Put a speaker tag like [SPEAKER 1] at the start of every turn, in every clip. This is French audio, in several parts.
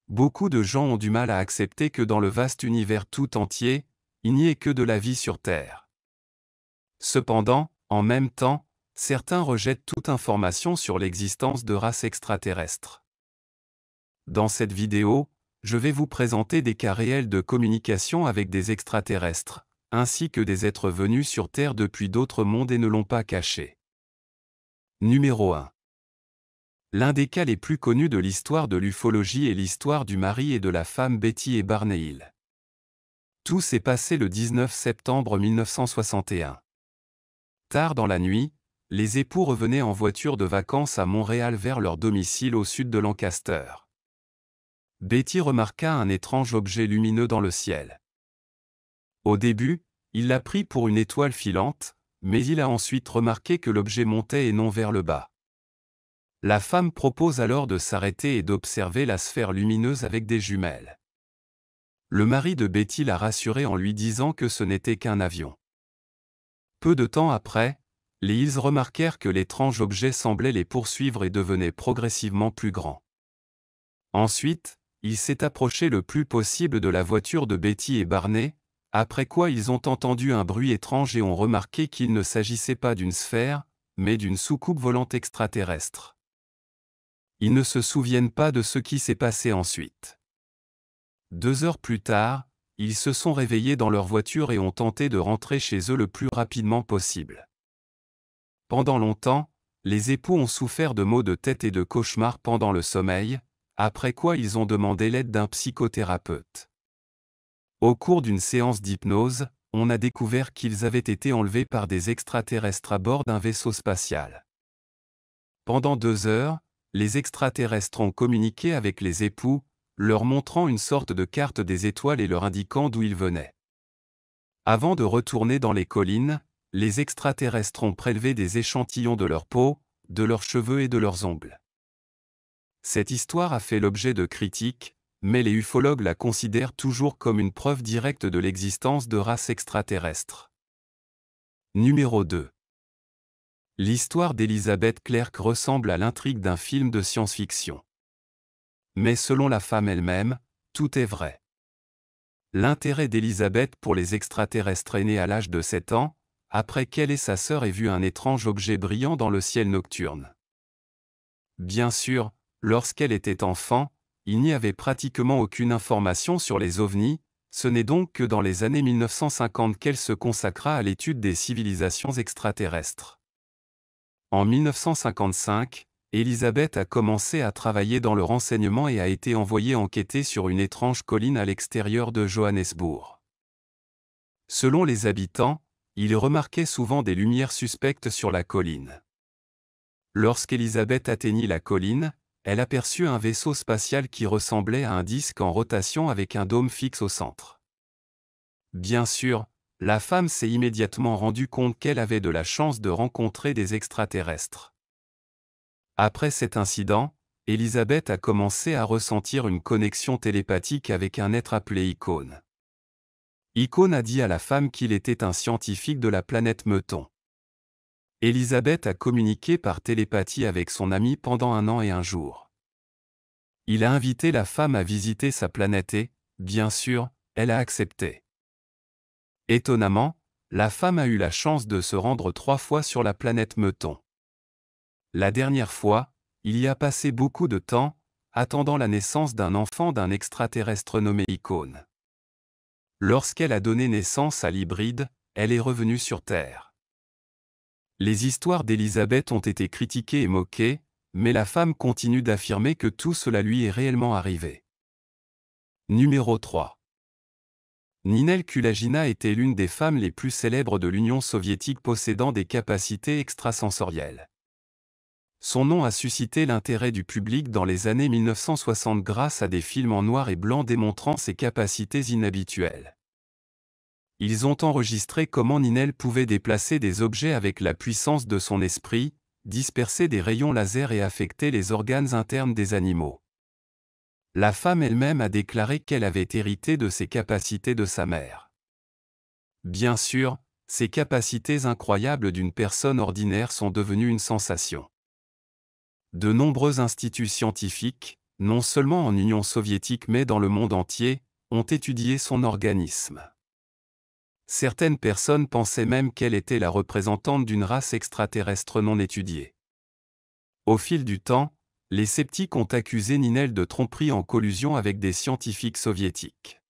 [SPEAKER 1] Beaucoup de gens ont du mal à accepter que dans le vaste univers tout entier, il n'y ait que de la vie sur Terre. Cependant, en même temps, certains rejettent toute information sur l'existence de races extraterrestres. Dans cette vidéo, je vais vous présenter des cas réels de communication avec des extraterrestres, ainsi que des êtres venus sur Terre depuis d'autres mondes et ne l'ont pas caché. Numéro 1. L'un des cas les plus connus de l'histoire de l'ufologie est l'histoire du mari et de la femme Betty et Barney Hill. Tout s'est passé le 19 septembre 1961. Tard dans la nuit, les époux revenaient en voiture de vacances à Montréal vers leur domicile au sud de Lancaster. Betty remarqua un étrange objet lumineux dans le ciel. Au début, il l'a pris pour une étoile filante, mais il a ensuite remarqué que l'objet montait et non vers le bas. La femme propose alors de s'arrêter et d'observer la sphère lumineuse avec des jumelles. Le mari de Betty l'a rassurée en lui disant que ce n'était qu'un avion. Peu de temps après, les Hills remarquèrent que l'étrange objet semblait les poursuivre et devenait progressivement plus grand. Ensuite, il s'est approché le plus possible de la voiture de Betty et Barney, après quoi ils ont entendu un bruit étrange et ont remarqué qu'il ne s'agissait pas d'une sphère, mais d'une soucoupe volante extraterrestre. Ils ne se souviennent pas de ce qui s'est passé ensuite. 2 heures plus tard, ils se sont réveillés dans leur voiture et ont tenté de rentrer chez eux le plus rapidement possible. Pendant longtemps, les époux ont souffert de maux de tête et de cauchemars pendant le sommeil, après quoi ils ont demandé l'aide d'un psychothérapeute. Au cours d'une séance d'hypnose, on a découvert qu'ils avaient été enlevés par des extraterrestres à bord d'un vaisseau spatial. Pendant 2 heures, les extraterrestres ont communiqué avec les époux, leur montrant une sorte de carte des étoiles et leur indiquant d'où ils venaient. Avant de retourner dans les collines, les extraterrestres ont prélevé des échantillons de leur peau, de leurs cheveux et de leurs ongles. Cette histoire a fait l'objet de critiques, mais les ufologues la considèrent toujours comme une preuve directe de l'existence de races extraterrestres. Numéro 2. L'histoire d'Elizabeth Clerk ressemble à l'intrigue d'un film de science-fiction. Mais selon la femme elle-même, tout est vrai. L'intérêt d'Elizabeth pour les extraterrestres est né à l'âge de 7 ans, après qu'elle et sa sœur aient vu un étrange objet brillant dans le ciel nocturne. Bien sûr, lorsqu'elle était enfant, il n'y avait pratiquement aucune information sur les ovnis, ce n'est donc que dans les années 1950 qu'elle se consacra à l'étude des civilisations extraterrestres. En 1955, Elizabeth a commencé à travailler dans le renseignement et a été envoyée enquêter sur une étrange colline à l'extérieur de Johannesburg. Selon les habitants, ils remarquaient souvent des lumières suspectes sur la colline. Lorsqu'Elizabeth atteignit la colline, elle aperçut un vaisseau spatial qui ressemblait à un disque en rotation avec un dôme fixe au centre. Bien sûr, la femme s'est immédiatement rendue compte qu'elle avait de la chance de rencontrer des extraterrestres. Après cet incident, Elizabeth a commencé à ressentir une connexion télépathique avec un être appelé Icône. Icône a dit à la femme qu'il était un scientifique de la planète Meuton. Elizabeth a communiqué par télépathie avec son ami pendant 1 an et 1 jour. Il a invité la femme à visiter sa planète et, bien sûr, elle a accepté. Étonnamment, la femme a eu la chance de se rendre 3 fois sur la planète Meuton. La dernière fois, il y a passé beaucoup de temps, attendant la naissance d'un enfant d'un extraterrestre nommé Icône. Lorsqu'elle a donné naissance à l'hybride, elle est revenue sur Terre. Les histoires d'Elizabeth ont été critiquées et moquées, mais la femme continue d'affirmer que tout cela lui est réellement arrivé. Numéro 3. Ninel Kulagina était l'une des femmes les plus célèbres de l'Union soviétique possédant des capacités extrasensorielles. Son nom a suscité l'intérêt du public dans les années 1960 grâce à des films en noir et blanc démontrant ses capacités inhabituelles. Ils ont enregistré comment Ninel pouvait déplacer des objets avec la puissance de son esprit, disperser des rayons laser et affecter les organes internes des animaux. La femme elle-même a déclaré qu'elle avait hérité de ses capacités de sa mère. Bien sûr, ces capacités incroyables d'une personne ordinaire sont devenues une sensation. De nombreux instituts scientifiques, non seulement en Union soviétique mais dans le monde entier, ont étudié son organisme. Certaines personnes pensaient même qu'elle était la représentante d'une race extraterrestre non étudiée. Au fil du temps, les sceptiques ont accusé Ninel de tromperie en collusion avec des scientifiques soviétiques.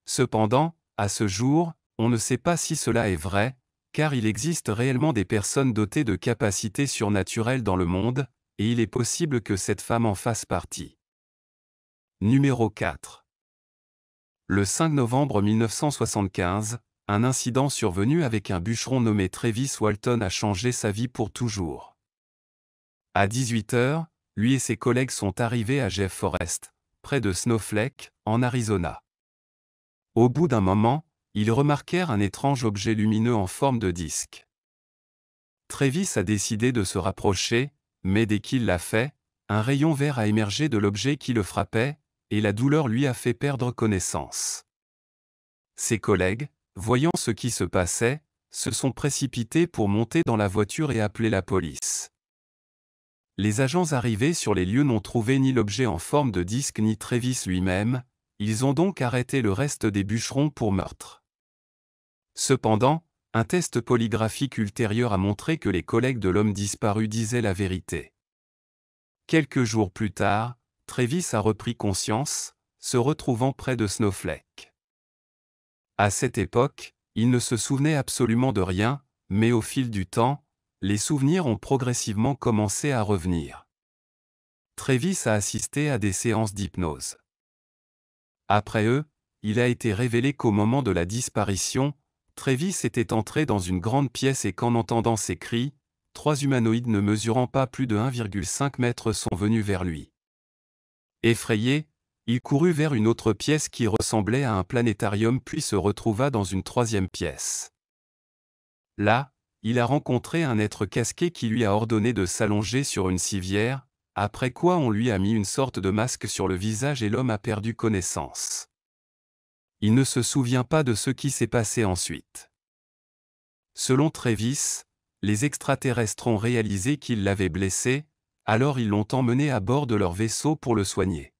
[SPEAKER 1] Cependant, à ce jour, on ne sait pas si cela est vrai, car il existe réellement des personnes dotées de capacités surnaturelles dans le monde, et il est possible que cette femme en fasse partie. Numéro 4. Le 5 novembre 1975, un incident survenu avec un bûcheron nommé Travis Walton a changé sa vie pour toujours. À 18 h, lui et ses collègues sont arrivés à Jeff Forest, près de Snowflake, en Arizona. Au bout d'un moment, ils remarquèrent un étrange objet lumineux en forme de disque. Travis a décidé de se rapprocher, mais dès qu'il l'a fait, un rayon vert a émergé de l'objet qui le frappait, et la douleur lui a fait perdre connaissance. Ses collègues, voyant ce qui se passait, se sont précipités pour monter dans la voiture et appeler la police. Les agents arrivés sur les lieux n'ont trouvé ni l'objet en forme de disque ni Travis lui-même, ils ont donc arrêté le reste des bûcherons pour meurtre. Cependant, un test polygraphique ultérieur a montré que les collègues de l'homme disparu disaient la vérité. Quelques jours plus tard, Travis a repris conscience, se retrouvant près de Snowflake. À cette époque, il ne se souvenait absolument de rien, mais au fil du temps, les souvenirs ont progressivement commencé à revenir. Travis a assisté à des séances d'hypnose. Après eux, il a été révélé qu'au moment de la disparition, Travis était entré dans une grande pièce et qu'en entendant ses cris, 3 humanoïdes ne mesurant pas plus de 1,5 m sont venus vers lui. Effrayé, il courut vers une autre pièce qui ressemblait à un planétarium puis se retrouva dans une 3e pièce. Là, il a rencontré un être casqué qui lui a ordonné de s'allonger sur une civière, après quoi on lui a mis une sorte de masque sur le visage et l'homme a perdu connaissance. Il ne se souvient pas de ce qui s'est passé ensuite. Selon Travis, les extraterrestres ont réalisé qu'il l'avait blessé, alors ils l'ont emmené à bord de leur vaisseau pour le soigner.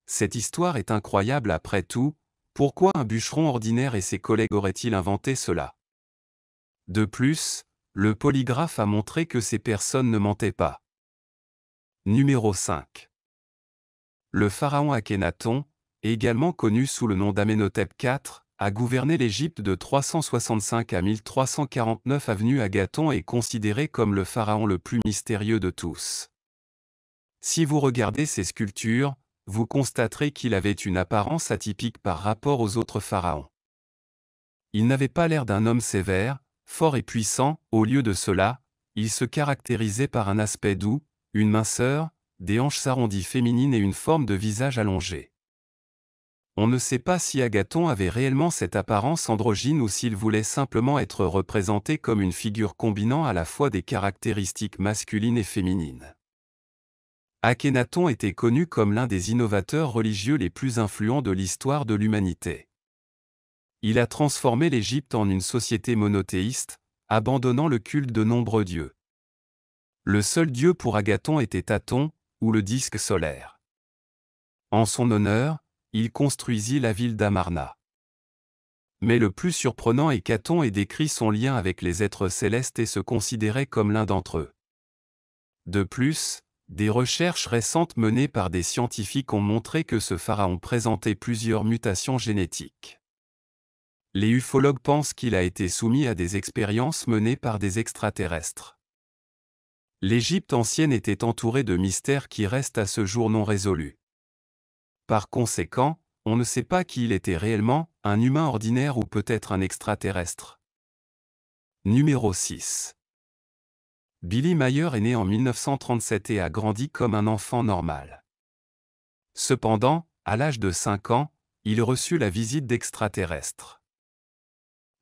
[SPEAKER 1] Cette histoire est incroyable après tout, pourquoi un bûcheron ordinaire et ses collègues auraient-ils inventé cela? De plus, le polygraphe a montré que ces personnes ne mentaient pas. Numéro 5. Le pharaon Akhénaton, également connu sous le nom d'Amenhotep IV, a gouverné l'Égypte de 365 à 1349 avenue Agathon est considéré comme le pharaon le plus mystérieux de tous. Si vous regardez ses sculptures, vous constaterez qu'il avait une apparence atypique par rapport aux autres pharaons. Il n'avait pas l'air d'un homme sévère, fort et puissant, au lieu de cela, il se caractérisait par un aspect doux, une minceur, des hanches arrondies féminines et une forme de visage allongé. On ne sait pas si Agathon avait réellement cette apparence androgyne ou s'il voulait simplement être représenté comme une figure combinant à la fois des caractéristiques masculines et féminines. Akhénaton était connu comme l'un des innovateurs religieux les plus influents de l'histoire de l'humanité. Il a transformé l'Égypte en une société monothéiste, abandonnant le culte de nombreux dieux. Le seul dieu pour Agathon était Aton, ou le disque solaire. En son honneur, il construisit la ville d'Amarna. Mais le plus surprenant est qu'Aton ait décrit son lien avec les êtres célestes et se considérait comme l'un d'entre eux. De plus, des recherches récentes menées par des scientifiques ont montré que ce pharaon présentait plusieurs mutations génétiques. Les ufologues pensent qu'il a été soumis à des expériences menées par des extraterrestres. L'Égypte ancienne était entourée de mystères qui restent à ce jour non résolus. Par conséquent, on ne sait pas qui il était réellement, un humain ordinaire ou peut-être un extraterrestre. Numéro 6. Billy Mayer est né en 1937 et a grandi comme un enfant normal. Cependant, à l'âge de 5 ans, il reçut la visite d'extraterrestres.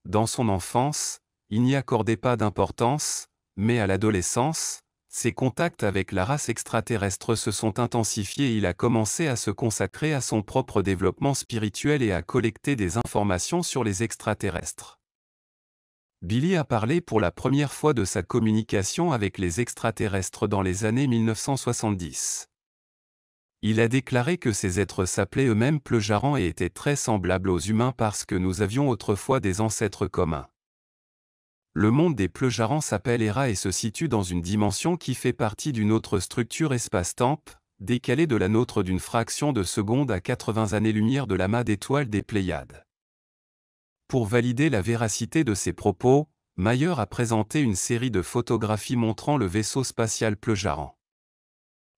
[SPEAKER 1] Dans son enfance, il n'y accordait pas d'importance, mais à l'adolescence, ses contacts avec la race extraterrestre se sont intensifiés et il a commencé à se consacrer à son propre développement spirituel et à collecter des informations sur les extraterrestres. Billy a parlé pour la première fois de sa communication avec les extraterrestres dans les années 1970. Il a déclaré que ces êtres s'appelaient eux-mêmes Pleujarans et étaient très semblables aux humains parce que nous avions autrefois des ancêtres communs. Le monde des Pleujarans s'appelle Hera et se situe dans une dimension qui fait partie d'une autre structure espace-temps, décalée de la nôtre d'une fraction de seconde à 80 années-lumière de l'amas d'étoiles des Pléiades. Pour valider la véracité de ces propos, Mayer a présenté une série de photographies montrant le vaisseau spatial Pleujaran.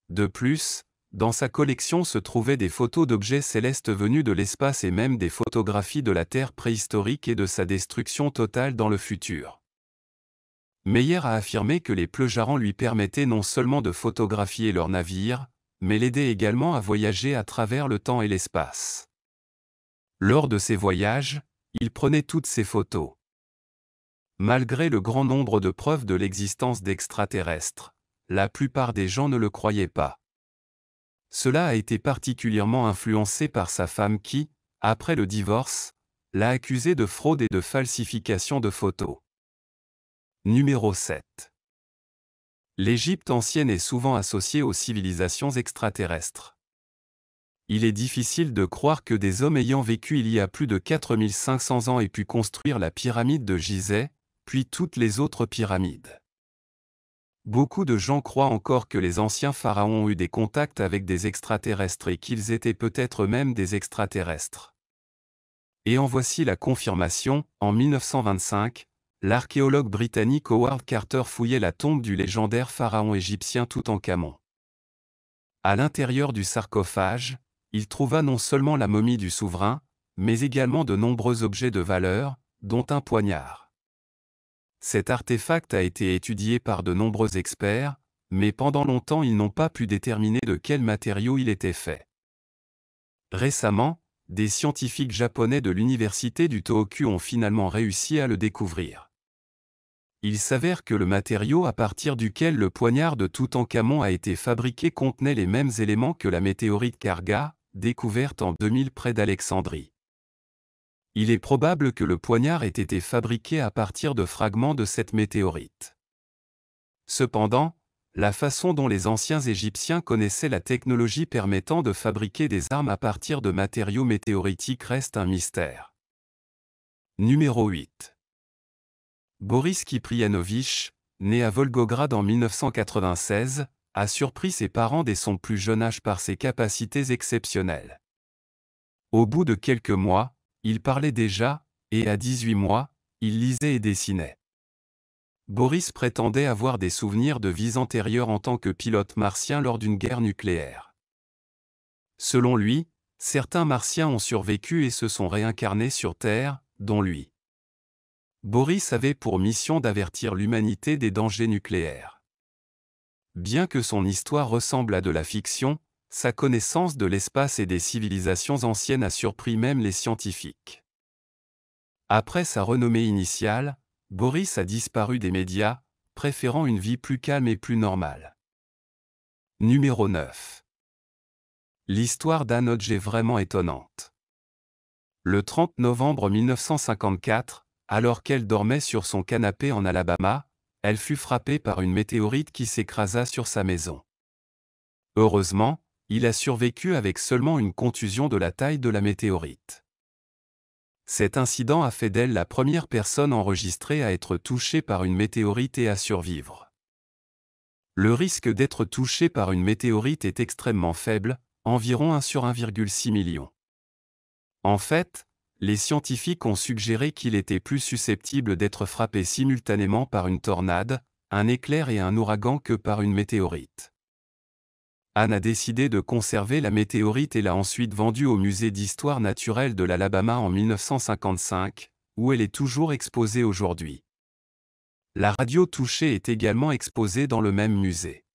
[SPEAKER 1] De plus, dans sa collection se trouvaient des photos d'objets célestes venus de l'espace et même des photographies de la Terre préhistorique et de sa destruction totale dans le futur. Meyer a affirmé que les Pleujarans lui permettaient non seulement de photographier leurs navires, mais l'aidaient également à voyager à travers le temps et l'espace. Lors de ces voyages, il prenait toutes ces photos. Malgré le grand nombre de preuves de l'existence d'extraterrestres, la plupart des gens ne le croyaient pas. Cela a été particulièrement influencé par sa femme qui, après le divorce, l'a accusé de fraude et de falsification de photos. Numéro 7. L'Égypte ancienne est souvent associée aux civilisations extraterrestres. Il est difficile de croire que des hommes ayant vécu il y a plus de 4500 ans aient pu construire la pyramide de Gizeh, puis toutes les autres pyramides. Beaucoup de gens croient encore que les anciens pharaons ont eu des contacts avec des extraterrestres et qu'ils étaient peut-être même des extraterrestres. Et en voici la confirmation. En 1925, l'archéologue britannique Howard Carter fouillait la tombe du légendaire pharaon égyptien Toutankhamon. À l'intérieur du sarcophage, il trouva non seulement la momie du souverain, mais également de nombreux objets de valeur, dont un poignard. Cet artefact a été étudié par de nombreux experts, mais pendant longtemps ils n'ont pas pu déterminer de quel matériau il était fait. Récemment, des scientifiques japonais de l'université du Tohoku ont finalement réussi à le découvrir. Il s'avère que le matériau à partir duquel le poignard de Toutankhamon a été fabriqué contenait les mêmes éléments que la météorite Karga, découverte en 2000 près d'Alexandrie. Il est probable que le poignard ait été fabriqué à partir de fragments de cette météorite. Cependant, la façon dont les anciens Égyptiens connaissaient la technologie permettant de fabriquer des armes à partir de matériaux météoritiques reste un mystère. Numéro 8. Boris Kiprianovich, né à Volgograd en 1996, a surpris ses parents dès son plus jeune âge par ses capacités exceptionnelles. Au bout de quelques mois, il parlait déjà, et à 18 mois, il lisait et dessinait. Boris prétendait avoir des souvenirs de vies antérieures en tant que pilote martien lors d'une guerre nucléaire. Selon lui, certains martiens ont survécu et se sont réincarnés sur Terre, dont lui. Boris avait pour mission d'avertir l'humanité des dangers nucléaires. Bien que son histoire ressemble à de la fiction, sa connaissance de l'espace et des civilisations anciennes a surpris même les scientifiques. Après sa renommée initiale, Boris a disparu des médias, préférant une vie plus calme et plus normale. Numéro 9. L'histoire d'un objet vraiment étonnante. Le 30 novembre 1954, alors qu'elle dormait sur son canapé en Alabama, elle fut frappée par une météorite qui s'écrasa sur sa maison. Heureusement, il a survécu avec seulement une contusion de la taille de la météorite. Cet incident a fait d'elle la première personne enregistrée à être touchée par une météorite et à survivre. Le risque d'être touché par une météorite est extrêmement faible, environ 1 sur 1,6 million. En fait, les scientifiques ont suggéré qu'il était plus susceptible d'être frappé simultanément par une tornade, un éclair et un ouragan que par une météorite. Anne a décidé de conserver la météorite et l'a ensuite vendue au musée d'histoire naturelle de l'Alabama en 1955, où elle est toujours exposée aujourd'hui. La radio touchée est également exposée dans le même musée.